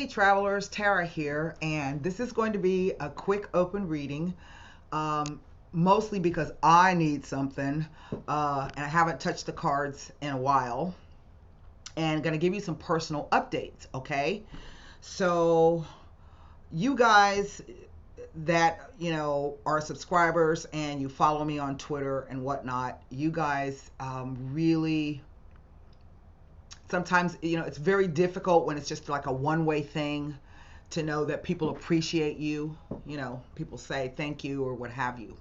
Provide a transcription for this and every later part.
Hey travelers, Tara here, and this is going to be a quick open reading, um, mostly because I need something, and I haven't touched the cards in a while, and going to give you some personal updates, okay? So, you guys that, are subscribers and you follow me on Twitter and whatnot, you guys really sometimes it's very difficult when it's just like a one-way thing to know that people appreciate you. People say thank you or what have you.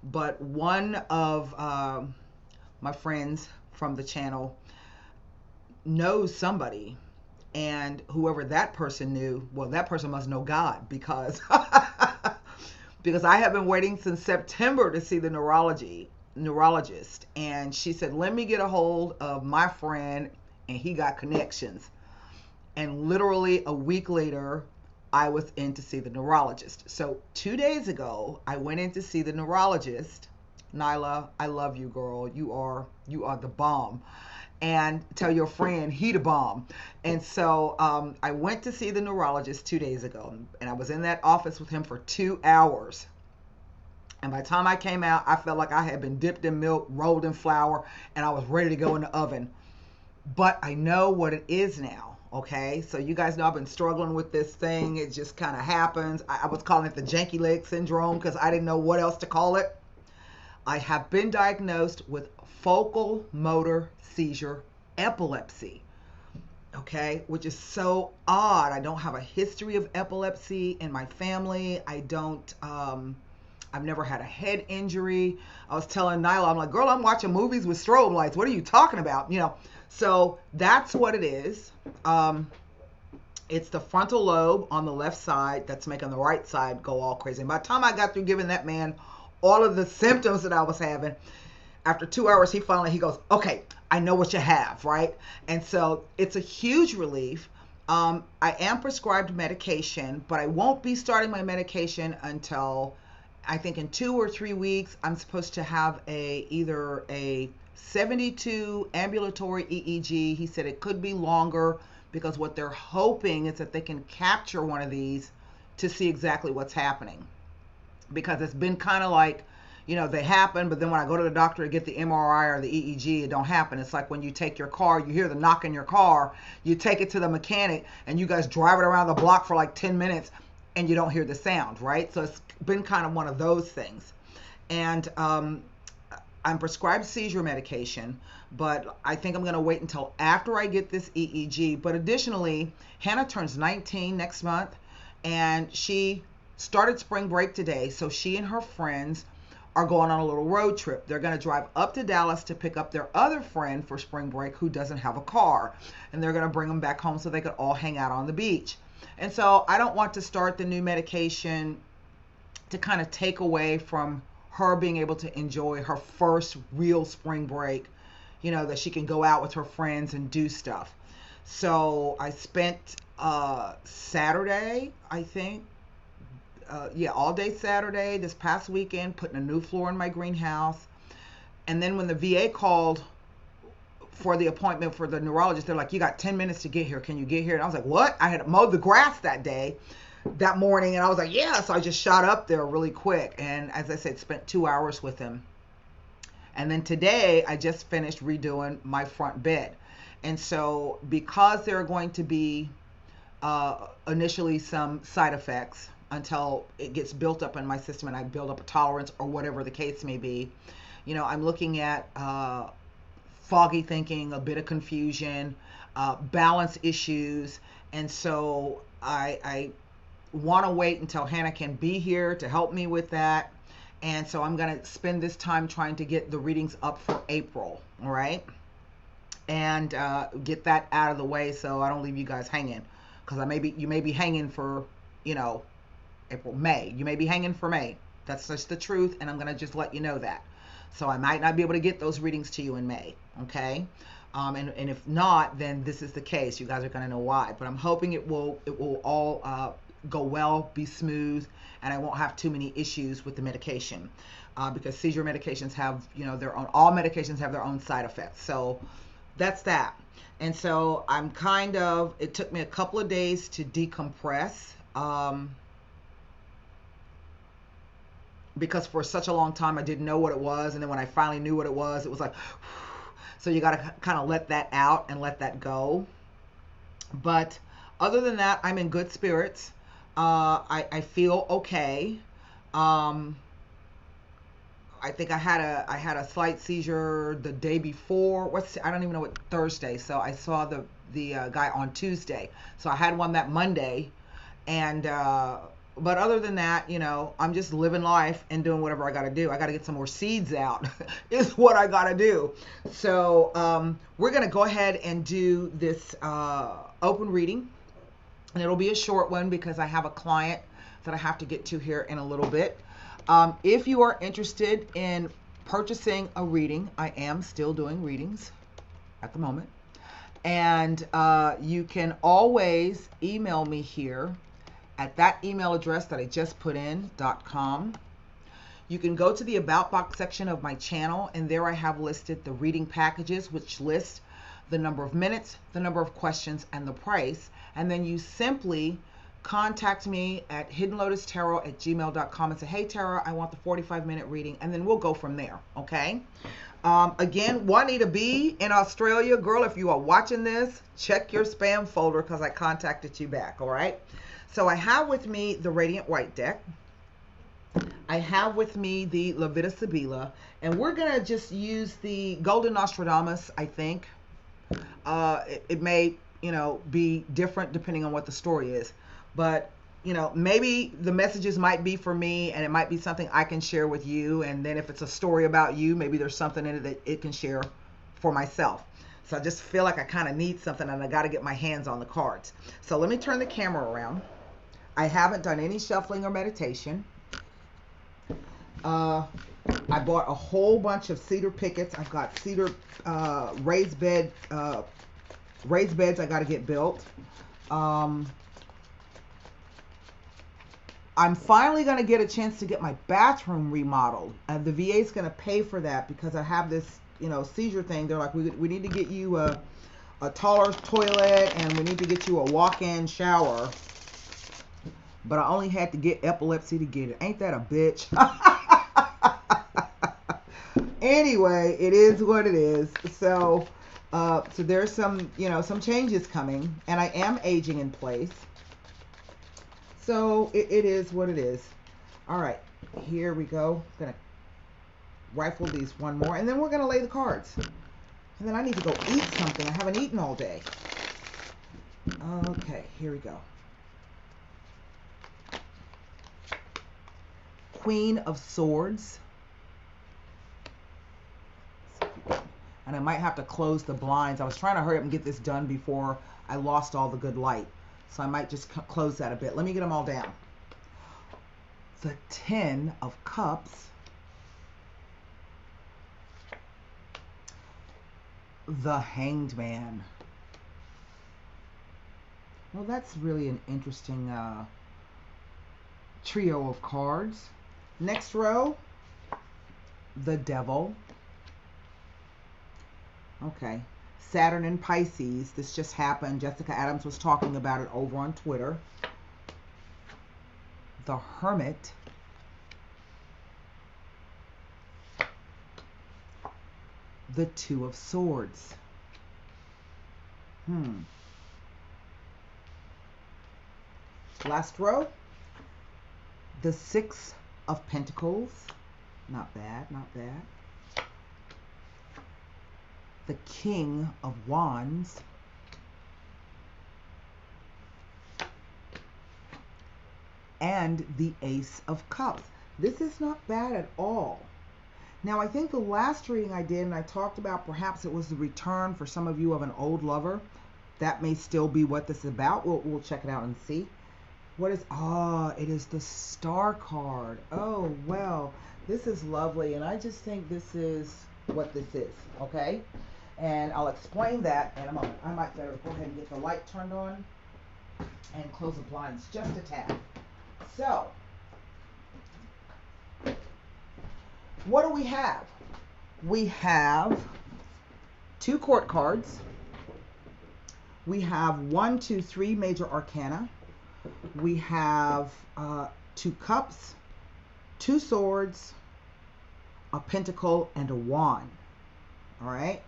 But one of my friends from the channel knows somebody, and whoever that person knew, well, that person must know God, because because I have been waiting since September to see the neurologist, and she said, let me get a hold of my friend, and he got connections. And literally a week later, I was in to see the neurologist. So 2 days ago, I went in to see the neurologist. Nyla, I love you, girl. You are the bomb. And tell your friend he the bomb. And so I went to see the neurologist 2 days ago, and I was in that office with him for 2 hours. And by the time I came out, I felt like I had been dipped in milk, rolled in flour, and I was ready to go in the oven. But I know what it is now. Okay, so you guys know I've been struggling with this thing. It just kind of happens. I was calling it the janky leg syndrome because I didn't know what else to call it. I have been diagnosed with focal motor seizure epilepsy. Okay, which is so odd. I don't have a history of epilepsy in my family. I've never had a head injury. I was telling Nyla, I'm like, girl, I'm watching movies with strobe lights. What are you talking about? So that's what it is. It's the frontal lobe on the left side that's making the right side go all crazy. And by the time I got through giving that man all of the symptoms that I was having, after 2 hours, he goes, okay, I know what you have, right? And so it's a huge relief. I am prescribed medication, but I won't be starting my medication until I think in 2 or 3 weeks. I'm supposed to have either a 72 ambulatory EEG. He said it could be longer because what they're hoping is that they can capture one of these to see exactly what's happening. Because it's been kind of like, they happen, but then when I go to the doctor to get the MRI or the EEG, it don't happen. It's like when you take your car, you hear the knock in your car, you take it to the mechanic, and you guys drive it around the block for like 10 minutes, and you don't hear the sound, right? So it's been kind of one of those things. And I'm prescribed seizure medication, but I think I'm going to wait until after I get this EEG. But additionally, Hannah turns 19 next month, and she started spring break today. So she and her friends are going on a little road trip. They're going to drive up to Dallas to pick up their other friend for spring break who doesn't have a car. And they're going to bring them back home so they could all hang out on the beach. And so I don't want to start the new medication to kind of take away from her being able to enjoy her first real spring break, that she can go out with her friends and do stuff. So I spent Saturday, I think, all day Saturday this past weekend putting a new floor in my greenhouse. And then when the VA called for the appointment for the neurologist, they're like, you got 10 minutes to get here. Can you get here? And I was like, what? I had mowed the grass that morning, and I was like, yeah. So I just shot up there really quick, and as I said, spent 2 hours with him. And then today I just finished redoing my front bed. And so because there are going to be initially some side effects until it gets built up in my system and I build up a tolerance or whatever the case may be, I'm looking at foggy thinking, a bit of confusion, balance issues. And so I want to wait until Hannah can be here to help me with that. And so I'm going to spend this time trying to get the readings up for April, all right? And get that out of the way so I don't leave you guys hanging. Because you may be hanging for, April, May. You may be hanging for May. That's just the truth, and I'm going to just let you know that. So I might not be able to get those readings to you in May, okay? And if not, then this is the case. You guys are going to know why. But I'm hoping it will all go well, be smooth, and I won't have too many issues with the medication, because seizure medications have, all medications have their own side effects. So that's that. And so I'm kind of, it took me a couple of days to decompress, because for such a long time I didn't know what it was. And then when I finally knew what it was like, so you got to kind of let that out and let that go. But other than that, I'm in good spirits. I feel okay. Um, I think I had a slight seizure the day before. I don't even know what Thursday. So I saw the guy on Tuesday. So I had one that Monday, and but other than that, I'm just living life and doing whatever I got to do. I got to get some more seeds out, is what I got to do. So we're gonna go ahead and do this open reading, and it'll be a short one because I have a client that I have to get to here in a little bit. If you are interested in purchasing a reading, I am still doing readings at the moment. And you can always email me here at that email address that I just put in, .com. You can go to the About box section of my channel, and there I have listed the reading packages, which list the number of minutes, the number of questions, and the price. And then you simply contact me at hiddenlotustarot@gmail.com and say, hey, Tara, I want the 45-minute reading, and then we'll go from there, okay? Again, Juanita B in Australia, girl, if you are watching this, check your spam folder because I contacted you back, all right? So I have with me the Radiant White deck. I have with me the Levita Sibila, and we're going to just use the Golden Nostradamus, I think. It may, be different depending on what the story is. But, maybe the messages might be for me, and it might be something I can share with you. And then if it's a story about you, maybe there's something in it that it can share for myself. So I just feel like I kind of need something, and I got to get my hands on the cards. So let me turn the camera around. I haven't done any shuffling or meditation. I bought a whole bunch of cedar pickets. I've got cedar raised beds I got to get built. I'm finally going to get a chance to get my bathroom remodeled. The VA is going to pay for that because I have this, seizure thing. They're like, we need to get you a taller toilet, and we need to get you a walk-in shower. But I only had to get epilepsy to get it. Ain't that a bitch? Anyway, it is what it is. So there's some, some changes coming, and I am aging in place. So it is what it is. All right, here we go. I'm gonna rifle these one more, and then we're gonna lay the cards. And then I need to go eat something. I haven't eaten all day. Okay, here we go. Queen of Swords. And I might have to close the blinds. I was trying to hurry up and get this done before I lost all the good light. So I might just close that a bit. Let me get them all down. The 10 of Cups. The Hanged Man. Well, that's really an interesting trio of cards. Next row, the Devil. Okay, Saturn and Pisces. This just happened. Jessica Adams was talking about it over on Twitter. The Hermit. The Two of Swords. Last row, the Six of Pentacles. Not bad, not bad. The King of Wands. And the Ace of Cups. This is not bad at all. Now, I think the last reading I did, and I talked about perhaps it was the return for some of you of an old lover. That may still be what this is about. We'll check it out and see. What is, it is the Star card. Oh, well, this is lovely. And I just think this is what this is, okay? And I'll explain that in a moment. I might better go ahead and get the light turned on and close the blinds just a tad. So, what do we have? We have 2 court cards. We have 1, 2, 3 major arcana. We have 2 cups, 2 swords, a pentacle, and a wand. All right.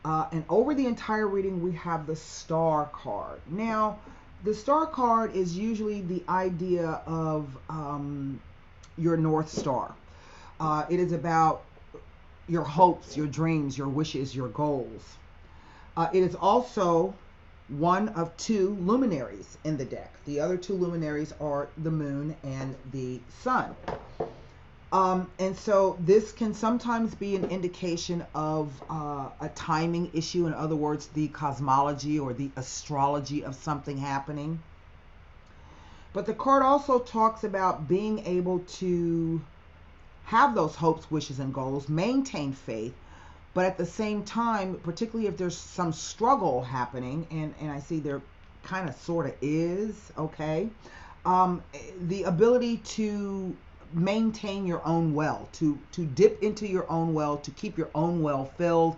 And over the entire reading, we have the star card. Now, the star card is usually the idea of your North Star. It is about your hopes, your dreams, your wishes, your goals. It is also one of 2 luminaries in the deck. The other 2 luminaries are the moon and the sun. And so this can sometimes be an indication of a timing issue. In other words, the cosmology or the astrology of something happening. But the card also talks about being able to have those hopes, wishes, and goals, maintain faith, but at the same time, particularly if there's some struggle happening, and I see there kind of sort of is, okay, the ability to maintain your own well, to dip into your own well, to keep your own well filled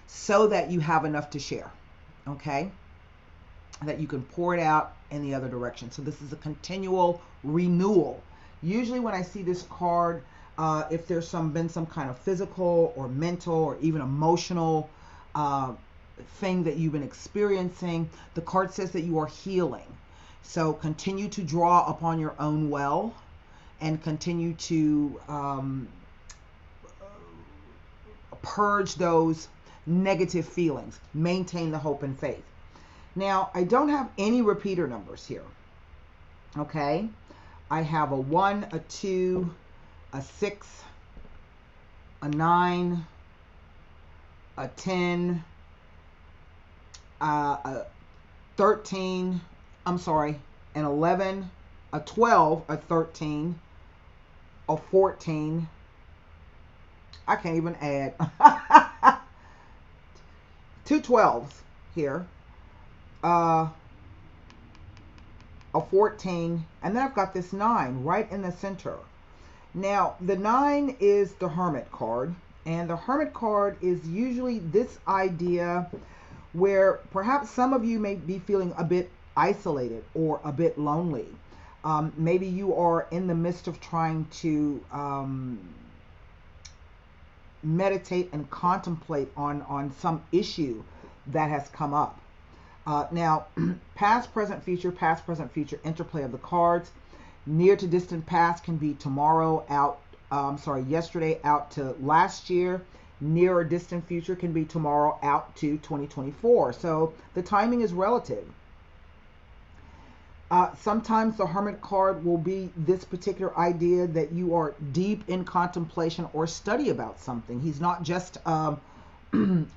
so that you have enough to share, okay, that you can pour it out in the other direction. So this is a continual renewal. Usually when I see this card, if there's been some kind of physical or mental or even emotional thing that you've been experiencing, the card says that you are healing. So continue to draw upon your own well and continue to purge those negative feelings. Maintain the hope and faith. Now, I don't have any repeater numbers here. Okay? I have a 1, a 2, a 6, a 9, a 10, a 13, I'm sorry, an 11, a 12, a 13, a 14. I can't even add. 2 12s here. A 14, and then I've got this 9 right in the center. Now, the 9 is the Hermit card, and the Hermit card is usually this idea where perhaps some of you may be feeling a bit isolated or a bit lonely. Maybe you are in the midst of trying to meditate and contemplate on some issue that has come up. Now, past, present, future, interplay of the cards. Near to distant past can be tomorrow out, yesterday out to last year. Near or distant future can be tomorrow out to 2024. So the timing is relative. Sometimes the Hermit card will be this particular idea that you are deep in contemplation or study about something. He's not just a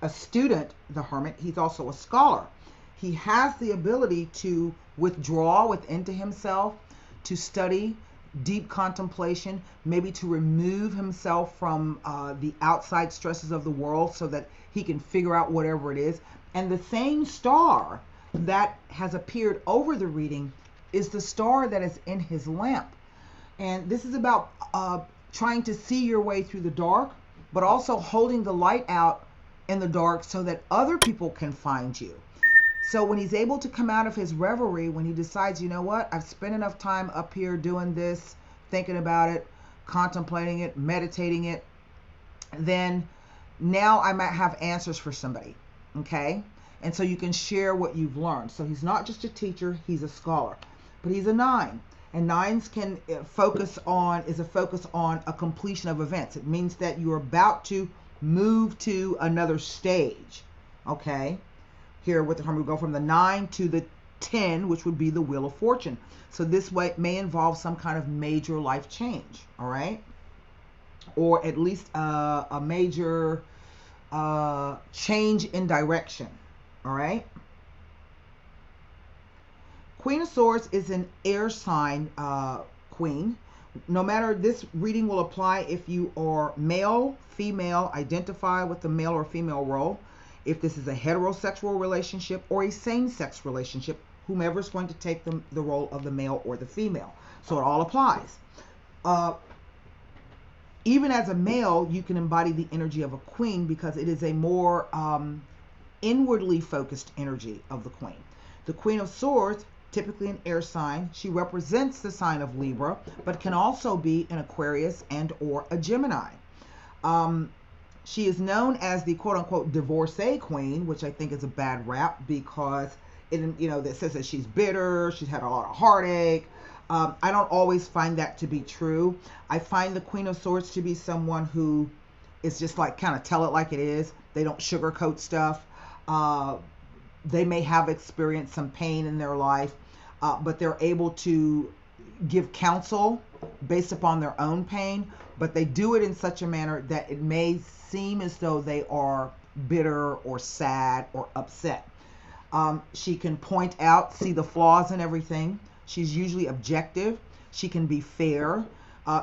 student, the Hermit, he's also a scholar. He has the ability to withdraw within to himself, to study, deep contemplation, maybe to remove himself from the outside stresses of the world so that he can figure out whatever it is. And the same star that has appeared over the reading is the star that is in his lamp. And this is about trying to see your way through the dark, but also holding the light out in the dark so that other people can find you. So when he's able to come out of his reverie, when he decides, you know what, I've spent enough time up here doing this, thinking about it, contemplating it, meditating it, then now I might have answers for somebody, okay? And so you can share what you've learned. So he's not just a teacher, he's a scholar. But he's a 9. And 9s can focus on a completion of events. It means that you're about to move to another stage, okay? Here with the Hermit, we go from the 9 to the 10, which would be the Wheel of Fortune. So this way may involve some kind of major life change, all right? Or at least a major change in direction, all right? Queen of Swords is an air sign queen. No matter, this reading will apply if you are male, female, identify with the male or female role. If this is a heterosexual relationship or a same-sex relationship, whomever is going to take the role of the male or the female. So it all applies. even as a male, you can embody the energy of a queen because it is a more inwardly focused energy of the queen. The Queen of Swords, typically an air sign, she represents the sign of Libra, but can also be an Aquarius and or a Gemini. She is known as the quote-unquote divorcee queen, which I think is a bad rap because that says that she's bitter, she's had a lot of heartache. I don't always find that to be true. I find the Queen of Swords to be someone who is just like kind of tell it like it is. They don't sugarcoat stuff. They may have experienced some pain in their life, but they're able to give counsel based upon their own pain, but they do it in such a manner that it may seem as though they are bitter or sad or upset. She can point out, see the flaws in everything. She's usually objective. She can be fair.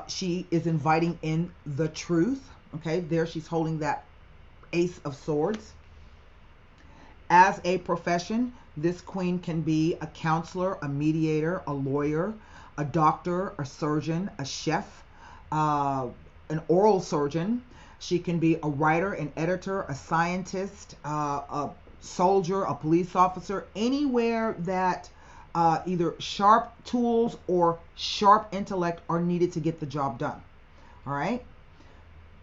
She is inviting in the truth. Okay, there she's holding that Ace of Swords. As a profession, this queen can be a counselor, a mediator, a lawyer, a doctor, a surgeon, a chef, an oral surgeon. She can be a writer, an editor, a scientist, a soldier, a police officer, anywhere that either sharp tools or sharp intellect are needed to get the job done. All right.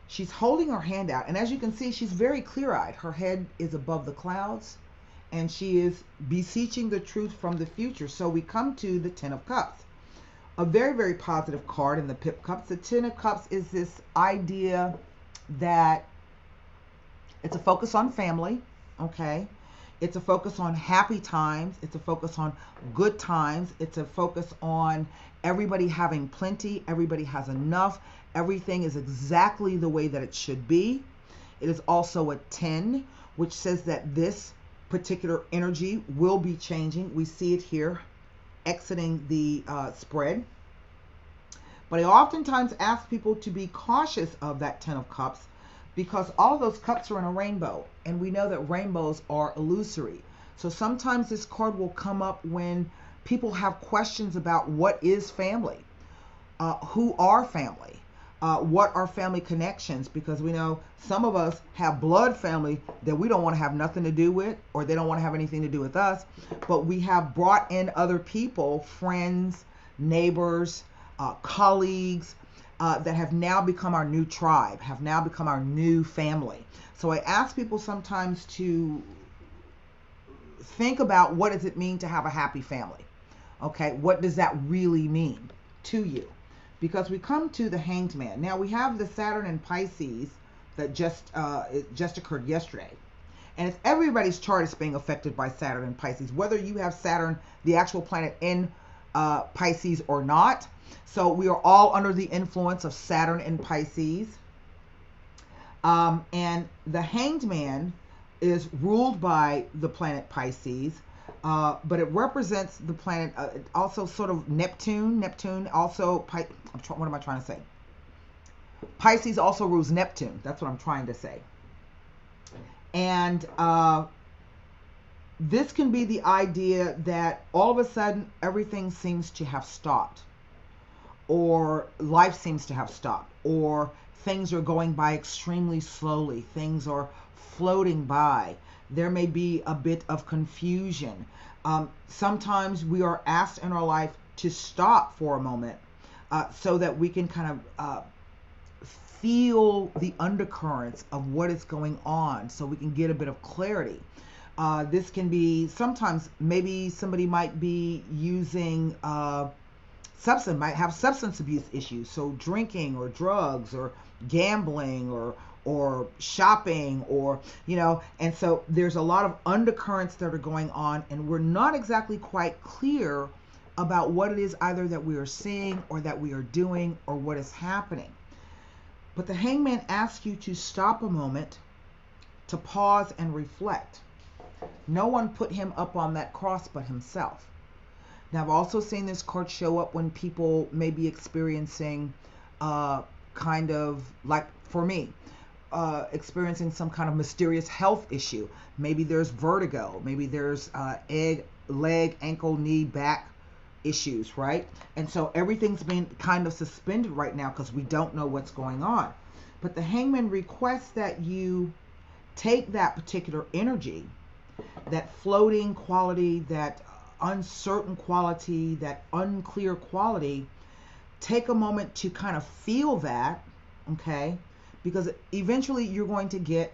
She's holding her hand out, and as you can see, she's very clear-eyed. Her head is above the clouds, and she is beseeching the truth from the future. So we come to the Ten of Cups, a very, very positive card in the Pip Cups. The Ten of Cups is this idea that it's a focus on family, okay? It's a focus on happy times. It's a focus on good times. It's a focus on everybody having plenty. Everybody has enough. Everything is exactly the way that it should be. It is also a 10, which says that this particular energy will be changing. We see it here exiting the spread. But I oftentimes ask people to be cautious of that 10 of Cups because all of those cups are in a rainbow, and we know that rainbows are illusory. So sometimes this card will come up when people have questions about what is family, who are family, what are family connections, because we know some of us have blood family that we don't want to have nothing to do with, or they don't want to have anything to do with us, but we have brought in other people, friends, neighbors, colleagues, that have now become our new tribe, have now become our new family. So I ask people sometimes to think about, what does it mean to have a happy family? Okay, what does that really mean to you? Because we come to the Hanged Man. Now we have the Saturn in Pisces that it just occurred yesterday. And it's everybody's chart is being affected by Saturn in Pisces, whether you have Saturn, the actual planet, in Pisces or not. So we are all under the influence of Saturn in Pisces. And the Hanged Man is ruled by the planet Pisces, but it represents the planet, also sort of Neptune. Neptune also, what am I trying to say? Pisces also rules Neptune. That's what I'm trying to say. And this can be the idea that all of a sudden everything seems to have stopped, or life seems to have stopped, or things are going by extremely slowly. Things are floating by. There may be a bit of confusion. Sometimes we are asked in our life to stop for a moment so that we can kind of feel the undercurrents of what is going on, so we can get a bit of clarity. This can be sometimes, maybe somebody might be using might have substance abuse issues, so drinking or drugs or gambling or shopping, or and so there's a lot of undercurrents that are going on, and we're not exactly quite clear about what it is either that we are seeing or that we are doing or what is happening. But the Hangman asks you to stop a moment, to pause and reflect. No one put him up on that cross but himself. Now, I've also seen this card show up when people may be experiencing kind of, like for me, experiencing some kind of mysterious health issue. Maybe there's vertigo. Maybe there's leg, ankle, knee, back issues, right? And so everything's being kind of suspended right now because we don't know what's going on. But the Hangman requests that you take that particular energy, that floating quality, that uncertain quality, that unclear quality, take a moment to kind of feel that, okay? Because eventually you're going to get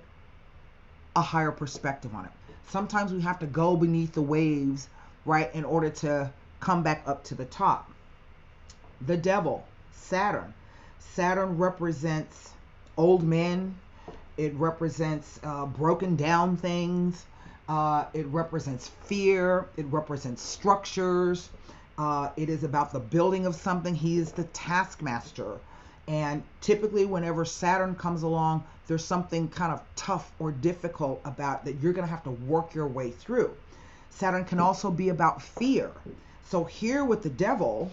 a higher perspective on it. Sometimes we have to go beneath the waves, right, in order to come back up to the top. The devil, Saturn. Saturn represents old men. It represents broken down things. It represents fear. It represents structures. It is about the building of something. He is the taskmaster. And typically whenever Saturn comes along, there's something kind of tough or difficult about that you're going to have to work your way through. Saturn can also be about fear. So here with the devil,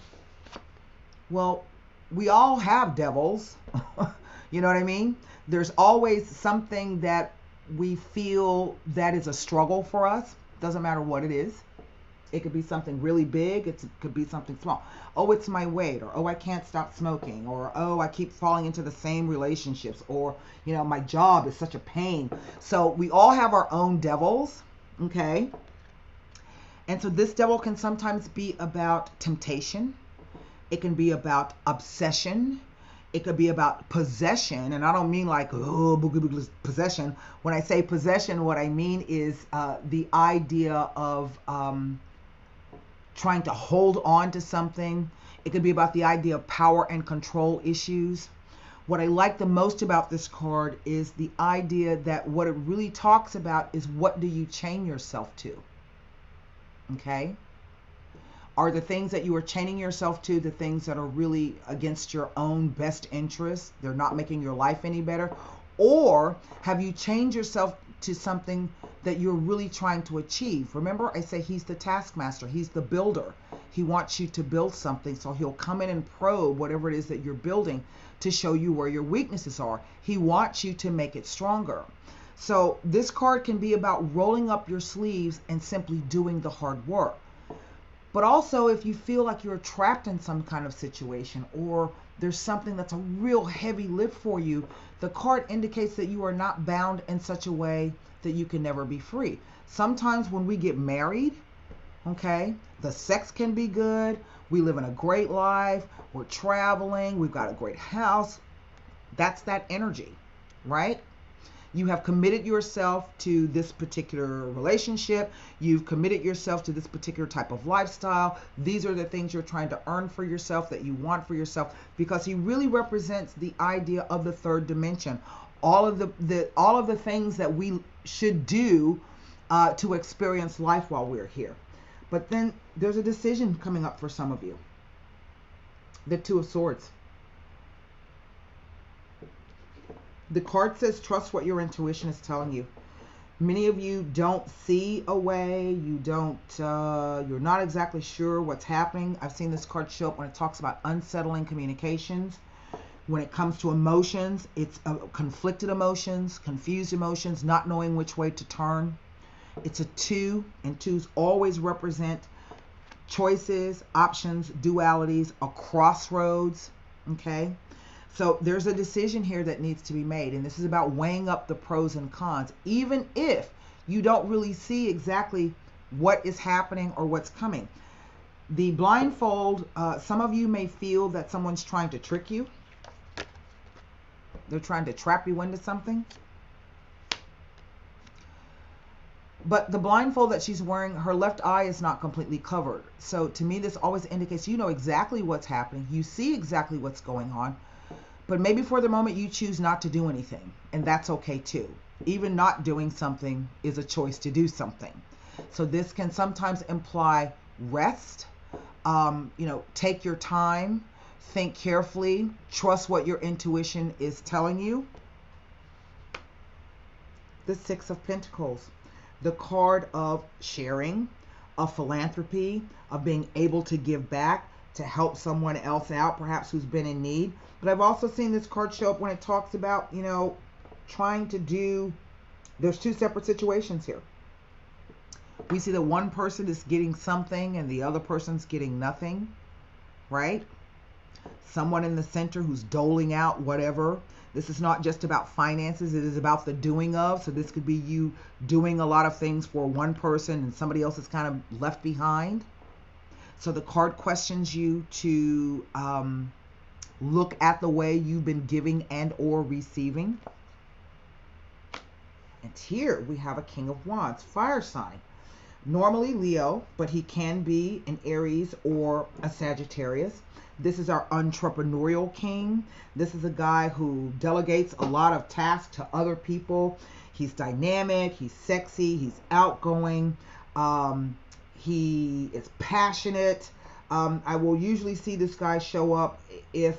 well, we all have devils. You know what I mean? There's always something that we feel that is a struggle for us. Doesn't matter what it is. It could be something really big. It could be something small. Oh, it's my weight, or oh, I can't stop smoking, or oh, I keep falling into the same relationships, or you know, my job is such a pain. So we all have our own devils, okay? And so this devil can sometimes be about temptation. It can be about obsession. It could be about possession. And I don't mean like, oh, possession. When I say possession, what I mean is the idea of trying to hold on to something. It could be about the idea of power and control issues. What I like the most about this card is the idea that what it really talks about is what do you chain yourself to? Okay? Are the things that you are chaining yourself to the things that are really against your own best interest? They're not making your life any better? Or have you chained yourself to something that you're really trying to achieve? Remember, I say he's the taskmaster. He's the builder. He wants you to build something, so he'll come in and probe whatever it is that you're building to show you where your weaknesses are. He wants you to make it stronger. So this card can be about rolling up your sleeves and simply doing the hard work. But also, if you feel like you're trapped in some kind of situation, or there's something that's a real heavy lift for you, the card indicates that you are not bound in such a way that you can never be free. Sometimes when we get married, okay, the sex can be good. We live in a great life. We're traveling. We've got a great house. That's that energy, right? You have committed yourself to this particular relationship. You've committed yourself to this particular type of lifestyle. These are the things you're trying to earn for yourself, that you want for yourself, because he really represents the idea of the third dimension. All of the things that we should do to experience life while we're here. But then there's a decision coming up for some of you. The Two of Swords. The card says trust what your intuition is telling you. Many of you don't see a way. You're not exactly sure what's happening. I've seen this card show up when it talks about unsettling communications. When it comes to emotions, it's conflicted emotions, confused emotions, not knowing which way to turn. It's a 2, and 2s always represent choices, options, dualities, a crossroads, okay? So there's a decision here that needs to be made, and this is about weighing up the pros and cons, even if you don't really see exactly what is happening or what's coming. The blindfold, some of you may feel that someone's trying to trick you. They're trying to trap you into something. But the blindfold that she's wearing, her left eye is not completely covered. So to me, this always indicates you know exactly what's happening. You see exactly what's going on. But maybe for the moment you choose not to do anything. And that's okay too. Even not doing something is a choice to do something. So this can sometimes imply rest. Take your time. Think carefully. Trust what your intuition is telling you. The Six of Pentacles. The card of sharing, of philanthropy, of being able to give back, to help someone else out, perhaps who's been in need. But I've also seen this card show up when it talks about, trying to do, there's two separate situations here. We see that one person is getting something and the other person's getting nothing, right? Someone in the center who's doling out whatever. This is not just about finances, it is about the doing of. So this could be you doing a lot of things for one person and somebody else is kind of left behind. So the card questions you to look at the way you've been giving and or receiving. And here we have a King of Wands, fire sign. Normally Leo, but he can be an Aries or a Sagittarius. This is our entrepreneurial king. This is a guy who delegates a lot of tasks to other people. He's dynamic, he's sexy, he's outgoing, he is passionate. I will usually see this guy show up if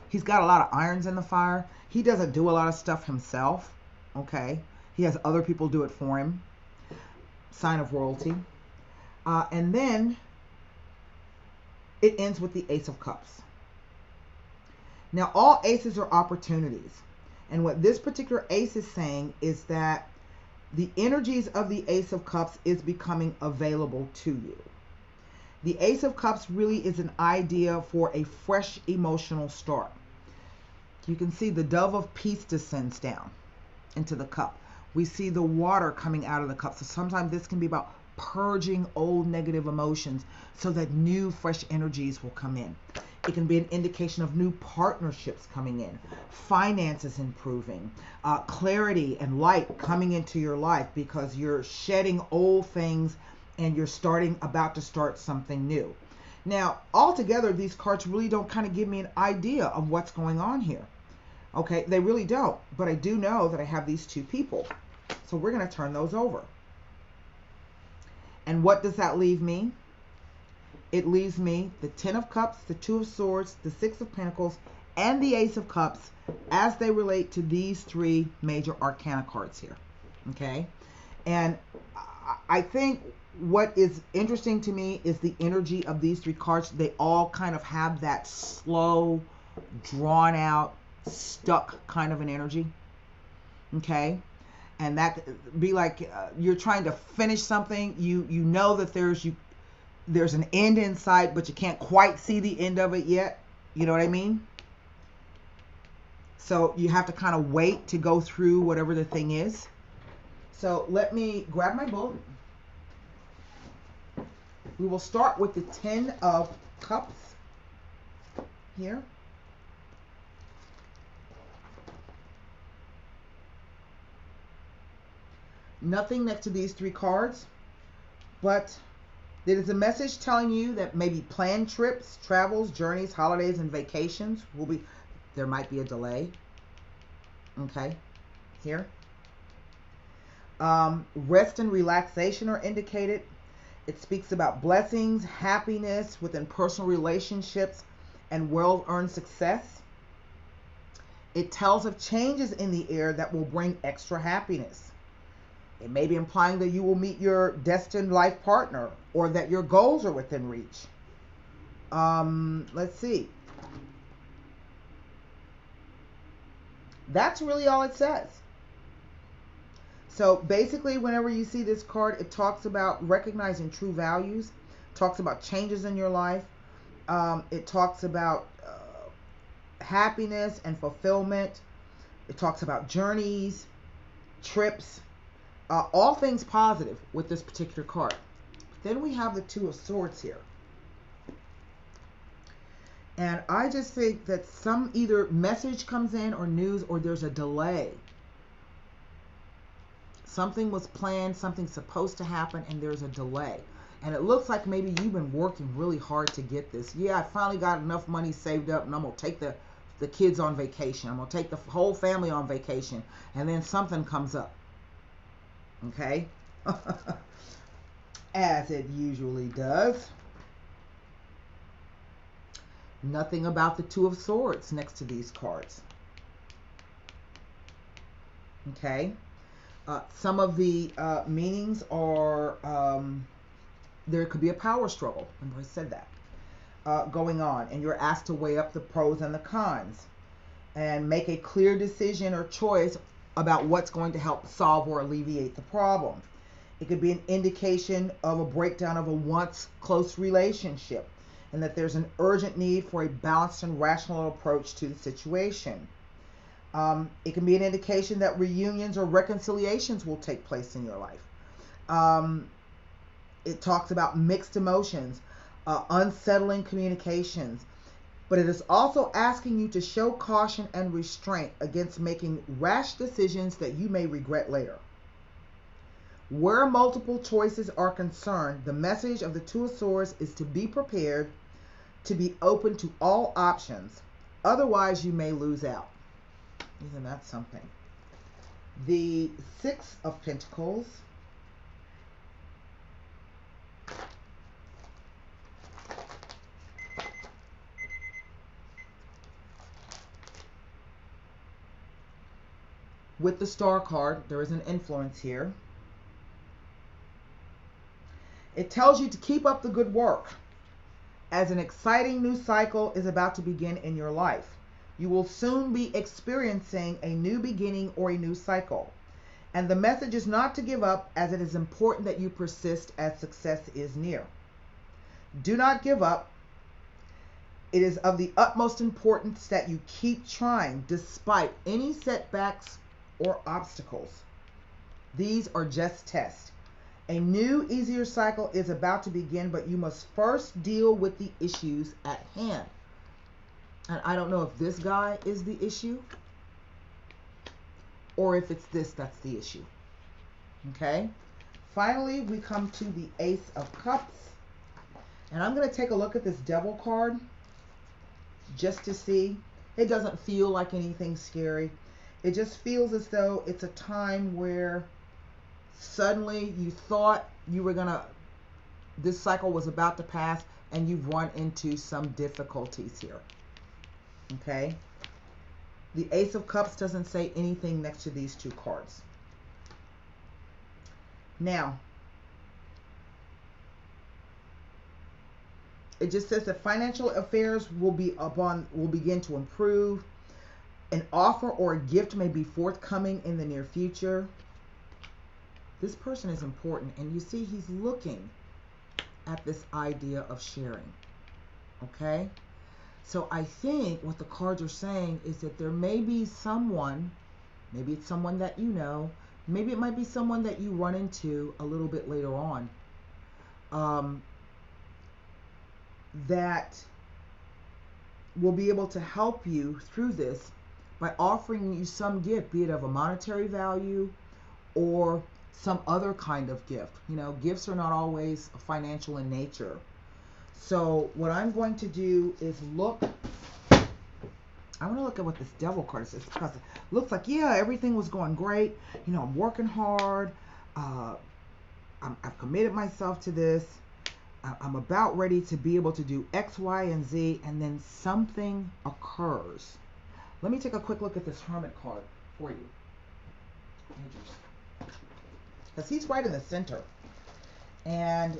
he's got a lot of irons in the fire. He doesn't do a lot of stuff himself, okay? He has other people do it for him. Sign of royalty. And then it ends with the Ace of Cups. Now, all aces are opportunities. And what this particular ace is saying is that the energies of the Ace of Cups is becoming available to you. The Ace of Cups really is an idea for a fresh emotional start. You can see the dove of peace descends down into the cup. We see the water coming out of the cup. So sometimes this can be about purging old negative emotions so that new fresh energies will come in. It can be an indication of new partnerships coming in, finances improving, clarity and light coming into your life because you're shedding old things and you're about to start something new. Now, altogether, these cards really don't kind of give me an idea of what's going on here. Okay, they really don't. But I do know that I have these two people. So we're going to turn those over. And what does that leave me? It leaves me the Ten of Cups, the Two of Swords, the Six of Pentacles, and the Ace of Cups as they relate to these three major arcana cards here. Okay? And I think what is interesting to me is the energy of these three cards. They all kind of have that slow, drawn out, stuck kind of an energy. Okay? And that be like you're trying to finish something. You know that there's an end in sight, but you can't quite see the end of it yet. You know what I mean? So you have to kind of wait to go through whatever the thing is. So let me grab my book. We will start with the Ten of Cups here. Nothing next to these three cards, but there is a message telling you that maybe planned trips, travels, journeys, holidays, and vacations there might be a delay. Okay, here. Rest and relaxation are indicated. It speaks about blessings, happiness within personal relationships, and well-earned success. It tells of changes in the air that will bring extra happiness. It may be implying that you will meet your destined life partner or that your goals are within reach. Let's see. That's really all it says. So basically, whenever you see this card, it talks about recognizing true values, talks about changes in your life. It talks about happiness and fulfillment. It talks about journeys, trips, all things positive with this particular card. Then we have the Two of Swords here. And I just think that some either message comes in or news or there's a delay. Something was planned, something's supposed to happen, and there's a delay. And it looks like maybe you've been working really hard to get this. Yeah, I finally got enough money saved up and I'm going to take the kids on vacation. I'm going to take the whole family on vacation. And then something comes up. Okay? As it usually does. Nothing about the Two of Swords next to these cards. Okay? Some of the meanings are, there could be a power struggle. Remember I said that. Going on. And you're asked to weigh up the pros and the cons. And make a clear decision or choice about what's going to help solve or alleviate the problem. It could be an indication of a breakdown of a once close relationship, and that there's an urgent need for a balanced and rational approach to the situation. It can be an indication that reunions or reconciliations will take place in your life. It talks about mixed emotions, unsettling communications, but it is also asking you to show caution and restraint against making rash decisions that you may regret later. Where multiple choices are concerned, the message of the Two of Swords is to be prepared, to be open to all options. Otherwise, you may lose out. Isn't that something? The Six of Pentacles. With the Star card, there is an influence here. It tells you to keep up the good work, as an exciting new cycle is about to begin in your life. You will soon be experiencing a new beginning or a new cycle. And the message is not to give up, as it is important that you persist as success is near. Do not give up. It is of the utmost importance that you keep trying despite any setbacks or obstacles. These are just tests. A new, easier cycle is about to begin, but you must first deal with the issues at hand. And I don't know if this guy is the issue or if it's this that's the issue. Okay? Finally, we come to the Ace of Cups. And I'm going to take a look at this Devil card just to see. It doesn't feel like anything scary. It just feels as though it's a time where suddenly you thought you were this cycle was about to pass, and you've run into some difficulties here. Okay? The Ace of Cups doesn't say anything next to these two cards. Now, it just says that financial affairs will begin to improve. An offer or a gift may be forthcoming in the near future. This person is important, and you see he's looking at this idea of sharing. Okay? So I think what the cards are saying is that there may be someone, maybe it's someone that you know, maybe it might be someone that you run into a little bit later on, that will be able to help you through this by offering you some gift, be it of a monetary value or some other kind of gift. You know, gifts are not always financial in nature. So what I'm going to do is look. I want to look at what this Devil card says, because it looks like, yeah, everything was going great. You know, I'm working hard. I've committed myself to this. I'm about ready to be able to do X, Y, and Z, and then something occurs. Let me take a quick look at this Hermit card for you. Because he's right in the center. And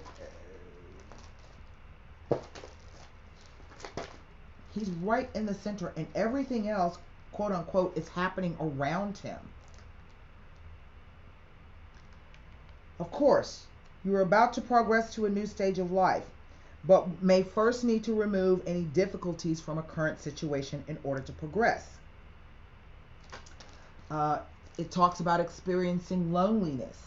he's right in the center, and everything else, quote unquote, is happening around him. Of course, you're about to progress to a new stage of life, but may first need to remove any difficulties from a current situation in order to progress. It talks about experiencing loneliness.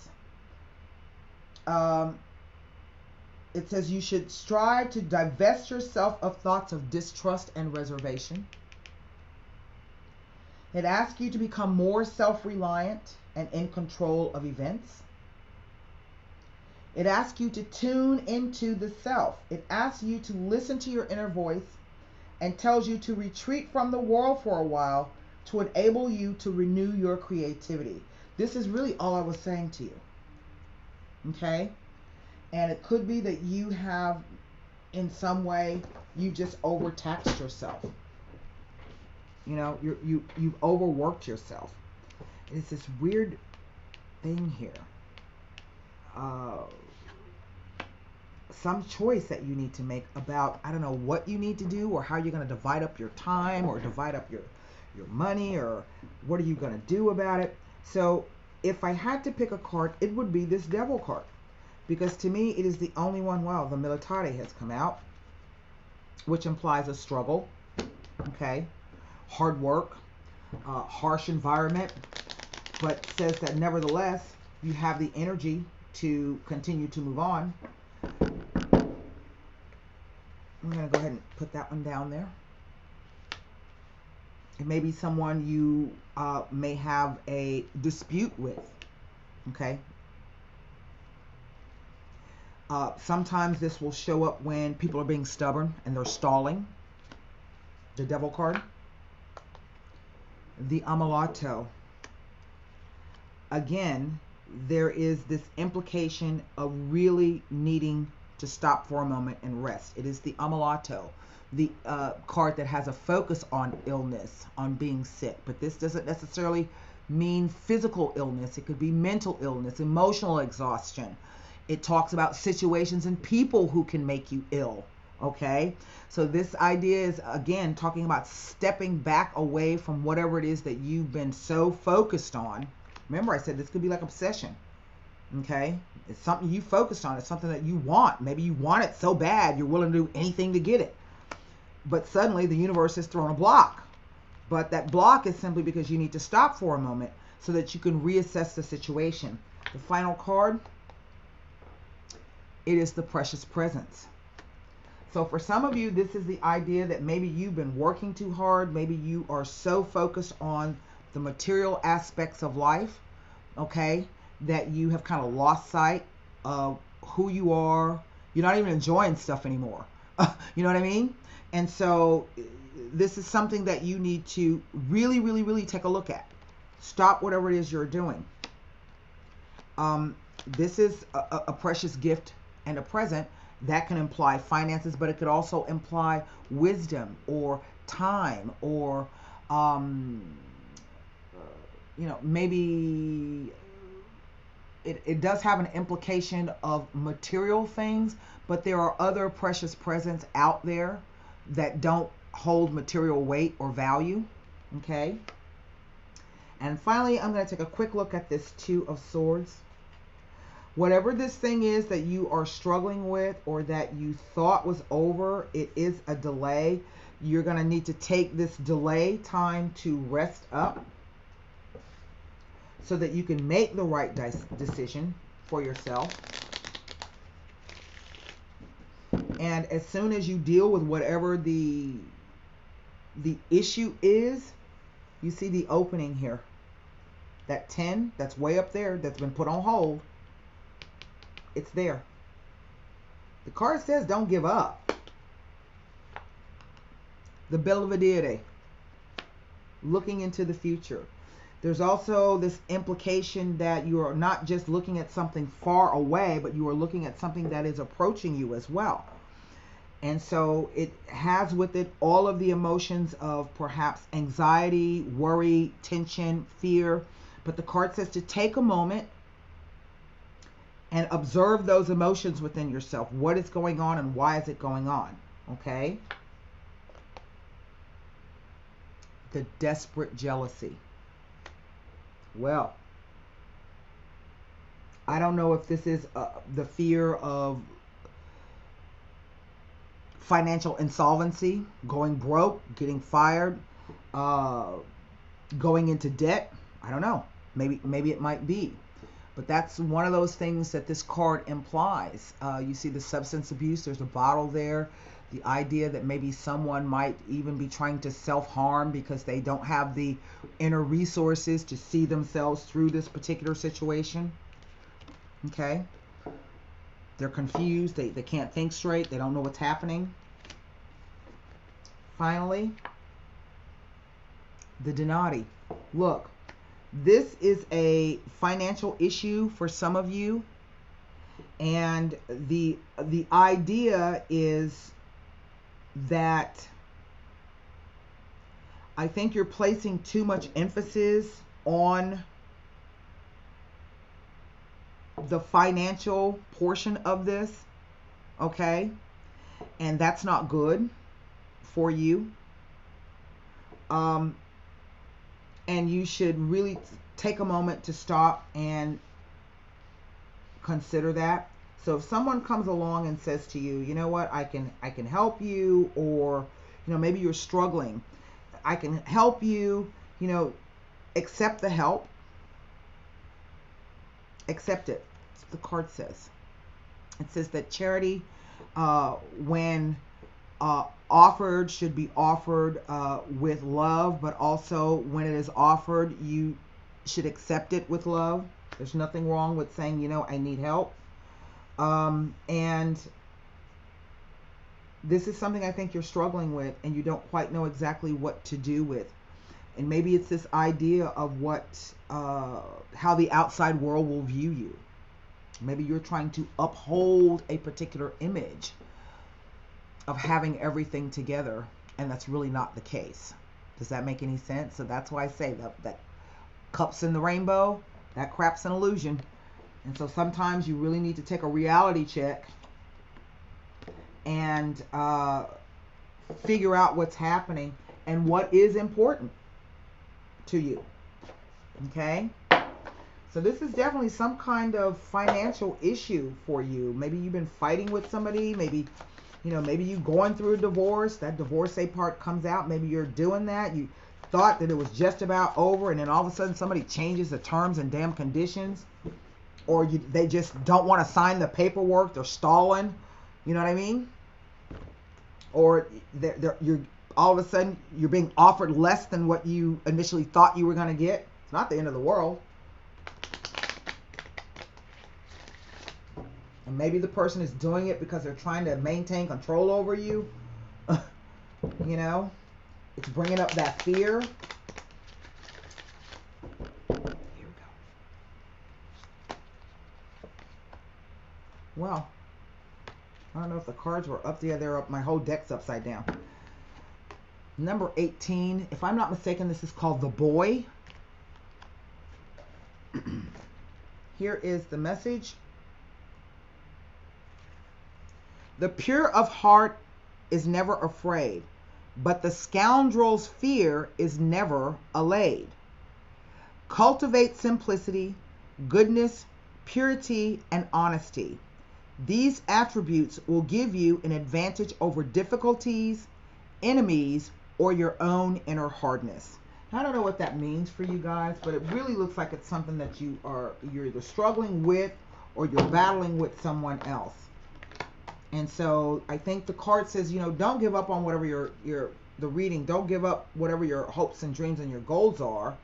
It says you should strive to divest yourself of thoughts of distrust and reservation. It asks you to become more self-reliant and in control of events. It asks you to tune into the self. It asks you to listen to your inner voice and tells you to retreat from the world for a while to enable you to renew your creativity. This is really all I was saying to you. Okay? And it could be that you have, in some way, you just overtaxed yourself. You know, you've overworked yourself. It's this weird thing here. Some choice that you need to make about, I don't know what you need to do, or how you're going to divide up your time, or divide up your money, or what are you going to do about it. So if I had to pick a card, it would be this Devil card, because to me it is the only one. Well, the Militare has come out, which implies a struggle, okay, hard work, harsh environment, but says that nevertheless you have the energy to continue to move on. I'm going to go ahead and put that one down there. It may be someone you may have a dispute with, okay? Sometimes this will show up when people are being stubborn and they're stalling. The Devil card. The Ammalato. Again, there is this implication of really needing to stop for a moment and rest. It is the Ammalato, the card that has a focus on illness, on being sick. But this doesn't necessarily mean physical illness. It could be mental illness, emotional exhaustion. It talks about situations and people who can make you ill. Okay, so this idea is, again, talking about stepping back away from whatever it is that you've been so focused on. Remember, I said this could be like obsession. Okay, it's something you focused on. It's something that you want. Maybe you want it so bad you're willing to do anything to get it. But suddenly the universe has thrown a block. But that block is simply because you need to stop for a moment so that you can reassess the situation. The final card, it is the Precious Presence. So for some of you, this is the idea that maybe you've been working too hard. Maybe you are so focused on the material aspects of life, okay, that you have kind of lost sight of who you are. You're not even enjoying stuff anymore. You know what I mean? And so this is something that you need to really, really, really take a look at. Stop whatever it is you're doing. This is a precious gift and a present. That can imply finances, but it could also imply wisdom or time or, maybe it does have an implication of material things, but there are other precious presents out there that don't hold material weight or value. Okay. And finally, I'm going to take a quick look at this Two of Swords. Whatever this thing is that you are struggling with or that you thought was over, it is a delay. You're going to need to take this delay time to rest up so that you can make the right decision for yourself. And as soon as you deal with whatever the issue is, you see the opening here. That 10 that's way up there that's been put on hold. It's there. The card says don't give up. The Belvedere. Looking into the future. There's also this implication that you are not just looking at something far away, but you are looking at something that is approaching you as well. And so it has with it all of the emotions of perhaps anxiety, worry, tension, fear. But the card says to take a moment and observe those emotions within yourself. What is going on and why is it going on? Okay? The desperate jealousy. Well, I don't know if this is the fear of financial insolvency, going broke, getting fired, going into debt. I don't know. Maybe it might be. But that's one of those things that this card implies. You see the substance abuse. There's a bottle there. The idea that maybe someone might even be trying to self-harm because they don't have the inner resources to see themselves through this particular situation. Okay? They're confused. They can't think straight. They don't know what's happening. Finally, the Donati. Look. This is a financial issue for some of you, and the idea is that I think you're placing too much emphasis on the financial portion of this, okay? And that's not good for you. And you should really take a moment to stop and consider that. So if someone comes along and says to you, you know what, I can help you, or maybe you're struggling, I can help you, accept the help. Accept it. That's what the card says. It says that charity, when offered, should be offered with love, but also when it is offered, you should accept it with love. There's nothing wrong with saying, I need help. And this is something I think you're struggling with, and you don't quite know exactly what to do with. And maybe it's this idea of how the outside world will view you. Maybe you're trying to uphold a particular image of having everything together, and that's really not the case. Does that make any sense? So that's why I say that cups in the rainbow, that crap's an illusion. And so sometimes you really need to take a reality check and figure out what's happening and what is important to you. Okay? So this is definitely some kind of financial issue for you. Maybe you've been fighting with somebody. Maybe you going through a divorce. That divorcee part comes out. Maybe you're doing that. You thought that it was just about over, and then all of a sudden somebody changes the terms and damn conditions. Or they just don't want to sign the paperwork. They're stalling. You know what I mean? Or you're all of a sudden you're being offered less than what you initially thought you were going to get. It's not the end of the world. And maybe the person is doing it because they're trying to maintain control over you. It's bringing up that fear. Well, I don't know if the cards were up there. They're up. My whole deck's upside down. Number 18. If I'm not mistaken, this is called The Boy. Here is the message. The pure of heart is never afraid, but the scoundrel's fear is never allayed. Cultivate simplicity, goodness, purity, and honesty. These attributes will give you an advantage over difficulties, enemies, or your own inner hardness. I don't know what that means for you guys, but it really looks like it's something that you're either struggling with or you're battling with someone else. And so I think the card says, don't give up on whatever the reading. Don't give up whatever your hopes and dreams and your goals are.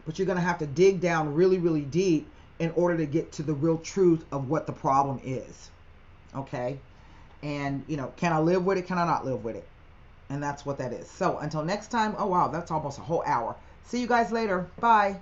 But you're going to have to dig down really, really deep in order to get to the real truth of what the problem is. Okay? And, can I live with it? Can I not live with it? And that's what that is. So until next time. Oh, wow. That's almost a whole hour. See you guys later. Bye.